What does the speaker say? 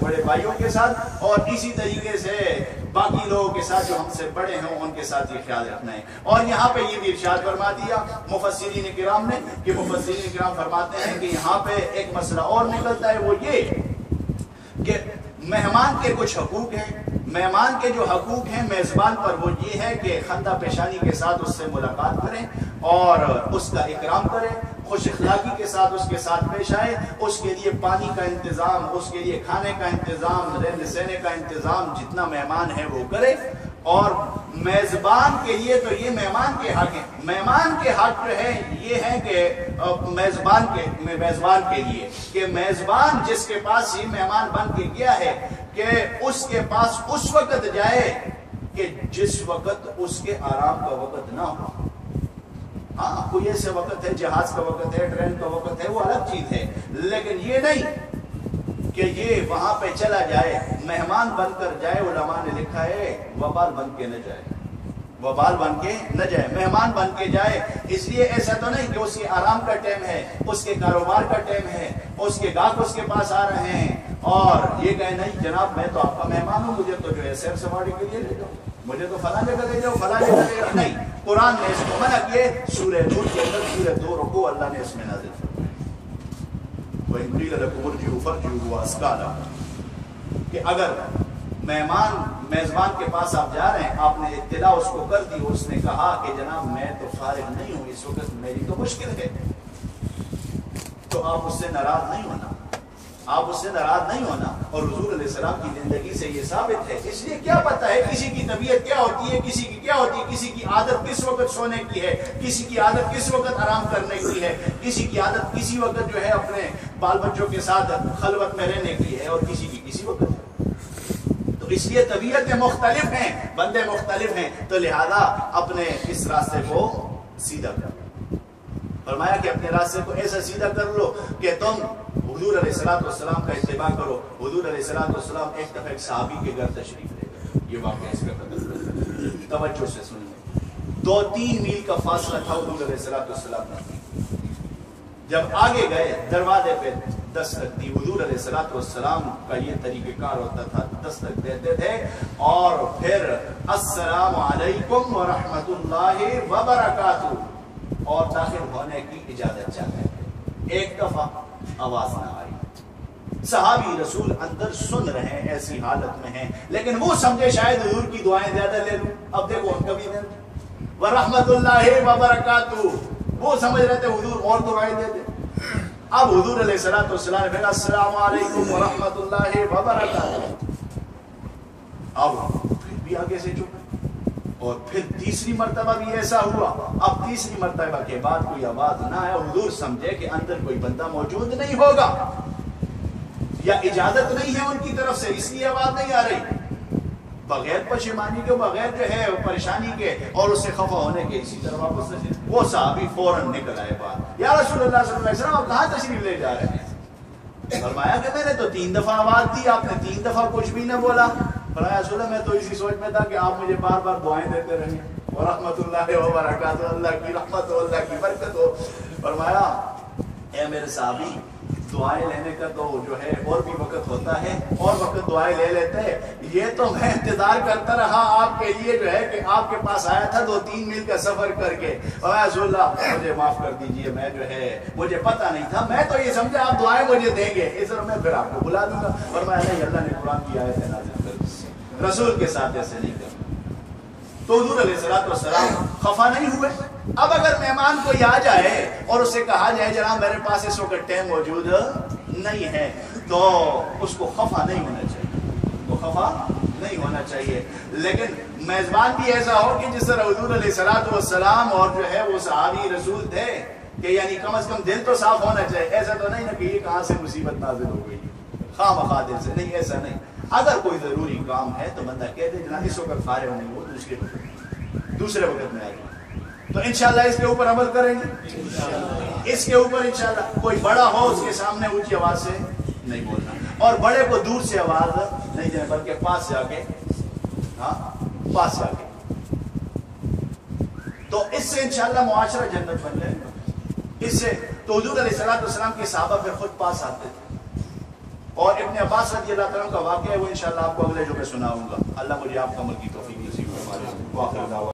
بڑے بھائیوں کے ساتھ، اور اسی طریقے سے باقی لوگوں کے ساتھ جو ہم سے بڑے ہیں ان کے ساتھ یہ خیال رکھنا ہے۔ اور یہاں پہ یہ بھی ارشاد فرما دیا مفسرین کرام نے کہ مفسرین کرام فرماتے ہیں کہ یہاں پہ ایک مسئلہ اور نکلتا ہے، وہ یہ کہ مہمان کے کچھ حقوق ہیں۔ مہمان کے جو حقوق ہیں میزبان پر وہ یہ ہے کہ خندہ پیشانی کے ساتھ اس سے ملاقات کریں اور اس کا اکرام کریں، خوش اخلاقی کے ساتھ اس کے ساتھ پیش آئے، اس کے لیے پانی کا انتظام، اس کے لیے کھانے کا انتظام، رہنے سہنے کا انتظام جتنا مہمان ہے وہ کرے۔ اور میزبان کے لیے تو یہ مہمان کے حق ہیں، مہمان کے حق جو ہے یہ ہے کہ میزبان کے لیے کہ میزبان جس کے پاس یہ مہمان بن کے گیا ہے کہ اس کے پاس اس وقت جائے کہ جس وقت اس کے آرام کا وقت نہ ہو۔ ہاں کوئی ایسے وقت ہے، جہاز کا وقت ہے، ٹرین کا وقت ہے، وہ الگ چیز ہے، لیکن یہ نہیں کہ یہ وہاں پہ چلا جائے، مہمان بن کر جائے۔ علماء نے لکھا ہے وبال بن کے نہ جائے، وبال بن کے نہ جائے، مہمان بن کے جائے۔ اس لیے ایسا تو نہیں کہ اس کے آرام کا ٹائم ہے، اس کے کاروبار کا ٹائم ہے، اس کے گاہک اس کے پاس آ رہے ہیں اور یہ کہے نہیں جناب میں تو آپ کا مہمان ہوں، مجھے تو جو ہے سیر سواری کے لیے لے جاؤ، مجھے تو فلاں جگہ لے جاؤ، فلاں جگہ لے جاؤ۔ نہیں، قرآن نے اس کو منع کیے۔ سورہ نور کے اندر سورہ 2 رکوع اللہ نے اس میں نازل فرمایا، وَإِن قِيلَ لَكُمُ ارْجِعُوا فَارْجِعُوا وَأَزْكَىٰ لَكُمْ، کہ اگر میزبان کے پاس آپ جا رہے ہیں، آپ نے اطلاع اس کو کر دی، اس نے کہا کہ جناب میں تو فارغ نہیں ہوں اس وقت، میری تو مشکل ہے، تو آپ اس سے ناراض نہیں ہونا، آپ اس سے ناراض نہیں ہونا۔ اور حضور علیہ السلام کی زندگی سے یہ ثابت ہے۔ اس لیے کیا پتہ ہے کسی کی طبیعت کیا ہوتی ہے، کسی کی کیا ہوتی ہے، کسی کی عادت کس وقت سونے کی ہے، کسی کی عادت کس وقت آرام کرنے کی ہے، کسی کی عادت کسی وقت جو ہے اپنے بال بچوں کے ساتھ خلوت میں رہنے کی ہے، اور کسی کی کسی وقت ہے۔ تو اس لیے طبیعتیں مختلف ہیں، بندے مختلف ہیں، تو لہذا اپنے اس راستے کو سیدھا کر لو۔ فرمایا کہ اپنے راستے کو ایسا سیدھا کر لو کہ تم حضور علیہ السلام کا اتباع کرو۔ حضور علیہ السلام ایک دفعہ ایک صحابی کے گھر تشریف لے گئے، یہ واقعہ اس کا قدر توجہ سے سنیے۔ 2-3 میل کا فاصلہ تھا حضور علیہ السلام کا۔ جب آگے گئے دروازے پہ دستک دی، حضور علیہ السلام کا یہ طریقہ کار ہوتا تھا، دستک دیتے تھے اور پھر السلام علیکم ورحمۃ اللہ وبرکاتہ اور داخل ہونے کی اجازت چاہتے تھے۔ ایک دفعہ آواز نہ آئی، صحابی رسول اندر سن رہے ہیں، ایسی حالت میں ہیں، لیکن وہ سمجھے شاید حضور کی دعائیں زیادہ لے لوں۔ اب دیکھو ان کا بھی دیں ورحمۃ اللہ وبرکاتہ، وہ سمجھ رہے تھے حضور اور دعائیں دے دیں۔ اب حضور علیہ السلام نے کہا السلام علیکم ورحمۃ اللہ وبرکاتہ، اب پھر بھی آگے سے چپ، اور پھر تیسری مرتبہ بھی ایسا ہوا۔ اب تیسری مرتبہ کے بعد کوئی آواز نہ آئے، حضور سمجھے کہ اندر کوئی بندہ موجود نہیں ہوگا یا اجازت نہیں ہے ان کی طرف سے، اس لیے آواز نہیں آ رہی۔ بغیر پشیمانی کے، بغیر جو ہے پریشانی کے اور اس سے خفا ہونے کے، اسی طرح واپس تشریف، وہ صحابی فوراً نکل آئے باہر، یا رسول اللہ صلی اللہ علیہ وسلم آپ کہاں تشریف لے جا رہے ہیں؟ فرمایا کہ میں نے تو 3 دفعہ آواز دی، آپ نے 3 دفعہ کچھ بھی نہ بولا۔ فرمایا رسول اللہ میں تو اسی سوچ میں تھا کہ آپ مجھے بار بار دعائیں دیتے رہیں، ورحمۃ اللہ وبرکاتہ، اللہ کی رحمت ہو، اللہ کی برکت ہو۔ فرمایا اے میرے صحابی، دعائیں لینے کا تو جو ہے اور بھی وقت ہوتا ہے، اور وقت دعائیں لے لیتے ہیں، یہ تو میں انتظار کرتا رہا آپ کے لیے جو ہے کہ آپ کے پاس آیا تھا 2-3 میل کا سفر کر کے، اور رسول اللہ مجھے معاف کر دیجئے، میں جو ہے مجھے پتہ نہیں تھا، میں تو یہ سمجھا آپ دعائیں مجھے دیں گے، اس طرح میں پھر آپ کو بلا دوں گا۔ فرمایا نہیں، اللہ نے قرآن کی آیت نازل کر دی، رسول کے ساتھ ایسے نہیں کرنا۔ تو حضور علیہ السلام خفا نہیں ہوئے۔ اب اگر مہمان کوئی آ جائے اور اسے کہا جائے جناب میرے پاس اس وقت ٹائم موجود نہیں ہے، تو اس کو خفا نہیں ہونا چاہیے، وہ خفا نہیں ہونا چاہیے۔ لیکن میزبان بھی ایسا ہو کہ جس طرح حضور علیہ السلام اور جو ہے وہ صحابی رسول تھے کہ یعنی کم از کم دل تو صاف ہونا چاہیے، ایسا تو نہیں نا کہ یہ کہاں سے مصیبت نازل ہو گئی خواہ مخواہ دل سے، نہیں، ایسا نہیں۔ اگر کوئی ضروری کام ہے تو بندہ کہہ دے جناب اس وقت فارغ نہیں ہو، دوسرے وقت میں آئے گا، تو انشاءاللہ اس کے اوپر عمل کریں گے، اس کے اوپر انشاءاللہ۔ کوئی بڑا ہو اس کے سامنے اونچی آواز سے نہیں بولنا، اور بڑے کو دور سے آواز نہیں دینا بلکہ پاس جا کے، ہاں پاس جا کے، تو اس سے انشاءاللہ معاشرہ جنت بن جائے گا۔ اس سے تو حضور علیہ السلام کے صحابہ پھر خود پاس آتے تھے، اور ابن عباس رضی اللہ تعالیٰ کا واقعہ ہے وہ انشاءاللہ آپ کو اگلے جو میں سناؤں گا. اللہ مجھے آپ کو عمل کی توفیق نصیب فرمائے.